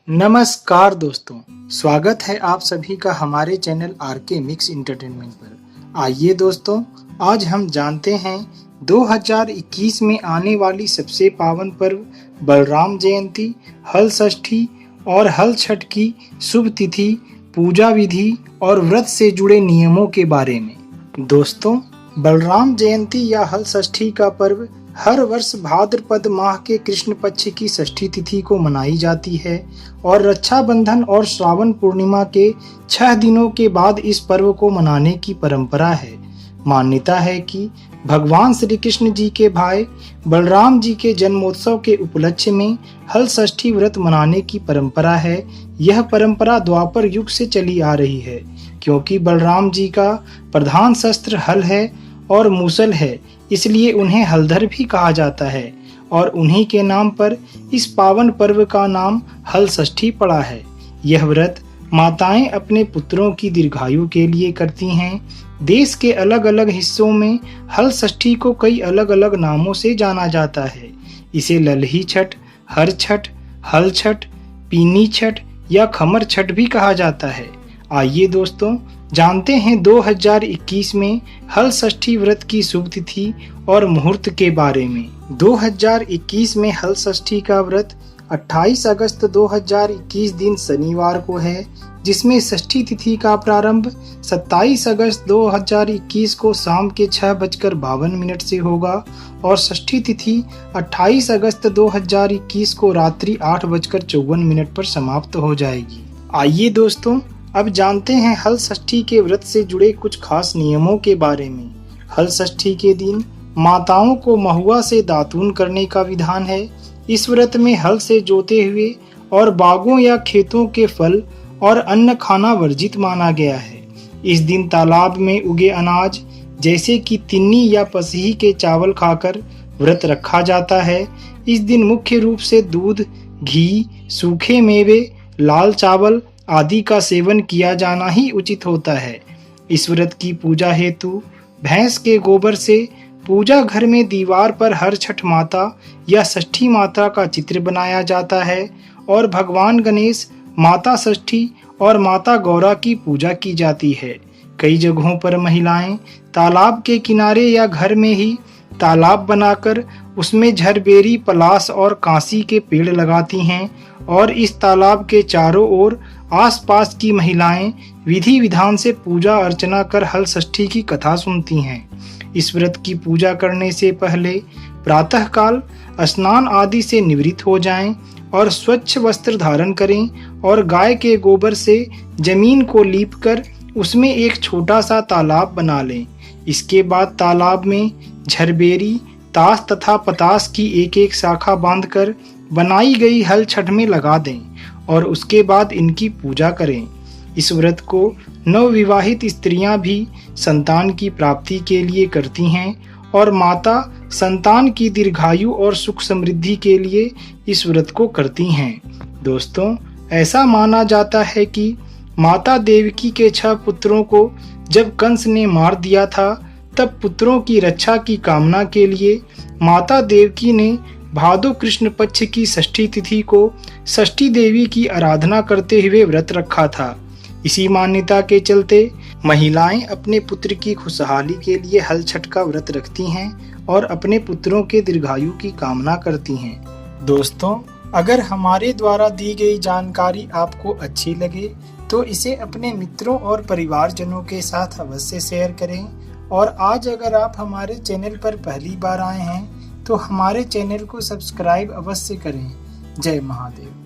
नमस्कार दोस्तों, स्वागत है आप सभी का हमारे चैनल आरके मिक्स एंटरटेनमेंट पर। आइए दोस्तों, आज हम जानते हैं 2021 में आने वाली सबसे पावन पर्व बलराम जयंती, हल षष्ठी और हल छठ की शुभ तिथि, पूजा विधि और व्रत से जुड़े नियमों के बारे में। दोस्तों, बलराम जयंती या हल षष्ठी का पर्व हर वर्ष भाद्रपद माह के कृष्ण पक्ष की षष्ठी तिथि को मनाई जाती है और रक्षाबंधन और श्रावण पूर्णिमा के 6 दिनों के बाद इस पर्व को मनाने की परंपरा है। मान्यता है कि भगवान श्री कृष्ण जी के भाई बलराम जी के जन्मोत्सव के उपलक्ष्य में हल षष्ठी व्रत मनाने की परंपरा है। यह परंपरा द्वापर युग से चली आ रही है, क्योंकि बलराम जी का प्रधान शस्त्र हल है और मूसल है, इसलिए उन्हें हलधर भी कहा जाता है और उन्हीं के नाम पर इस पावन पर्व का नाम हल षष्ठी पड़ा है। यह व्रत माताएं अपने पुत्रों की दीर्घायु के लिए करती हैं। देश के अलग अलग हिस्सों में हल षष्ठी को कई अलग अलग नामों से जाना जाता है। इसे ललही छठ, हर छठ, हल छठ, पीनी छठ या खमर छठ भी कहा जाता है। आइए दोस्तों, जानते हैं 2021 में हल षष्ठी व्रत की शुभ तिथि और मुहूर्त के बारे में। 2021 में हल षष्ठी का व्रत 28 अगस्त 2021 दिन शनिवार को है, जिसमें षष्ठी तिथि का प्रारंभ 27 अगस्त 2021 को शाम के 6:52 से होगा और षष्ठी तिथि 28 अगस्त 2021 को रात्रि 8:54 पर समाप्त हो जाएगी। आइए दोस्तों, अब जानते हैं हल षष्ठी के व्रत से जुड़े कुछ खास नियमों के बारे में। हल षष्ठी के दिन माताओं को महुआ से दातून करने का विधान है। इस व्रत में हल से जोते हुए और बागों या खेतों के फल और अन्न खाना वर्जित माना गया है। इस दिन तालाब में उगे अनाज जैसे कि तिन्नी या पसही के चावल खाकर व्रत रखा जाता है। इस दिन मुख्य रूप से दूध, घी, सूखे मेवे, लाल चावल आदि का सेवन किया जाना ही उचित होता है। इस व्रत की पूजा हेतु भैंस के गोबर से पूजा घर में दीवार पर हर छठ माता या षष्ठी माता का चित्र बनाया जाता है और भगवान गणेश, माता षष्ठी और माता गौरा की पूजा की जाती है। कई जगहों पर महिलाएं तालाब के किनारे या घर में ही तालाब बनाकर उसमें झरबेरी, पलास और कांसी के पेड़ लगाती हैं और इस तालाब के चारों ओर आसपास की महिलाएं विधि विधान से पूजा अर्चना कर हल षष्ठी की कथा सुनती हैं। इस व्रत की पूजा करने से पहले प्रातःकाल स्नान आदि से निवृत्त हो जाएं और स्वच्छ वस्त्र धारण करें और गाय के गोबर से जमीन को लीपकर उसमें एक छोटा सा तालाब बना लें। इसके बाद तालाब में झरबेरी, ताश तथा पतास की एक एक शाखा बांधकर बनाई गई हल छठ में लगा दें और उसके बाद इनकी पूजा करें। इस व्रत को नवविवाहित स्त्रियां भी संतान की प्राप्ति के लिए करती हैं और माता संतान की दीर्घायु और सुख समृद्धि के लिए इस व्रत को करती हैं। दोस्तों, ऐसा माना जाता है कि माता देवकी के 6 पुत्रों को जब कंस ने मार दिया था, तब पुत्रों की रक्षा की कामना के लिए माता देवकी ने भादो कृष्ण पक्ष की षष्ठी तिथि को षष्ठी देवी की आराधना करते हुए व्रत रखा था। इसी मान्यता के चलते महिलाएं अपने पुत्र की खुशहाली के लिए हल छठ का व्रत रखती हैं और अपने पुत्रों के दीर्घायु की कामना करती हैं। दोस्तों, अगर हमारे द्वारा दी गई जानकारी आपको अच्छी लगे तो इसे अपने मित्रों और परिवारजनों के साथ अवश्य शेयर करें और आज अगर आप हमारे चैनल पर पहली बार आए हैं तो हमारे चैनल को सब्सक्राइब अवश्य करें। जय महादेव।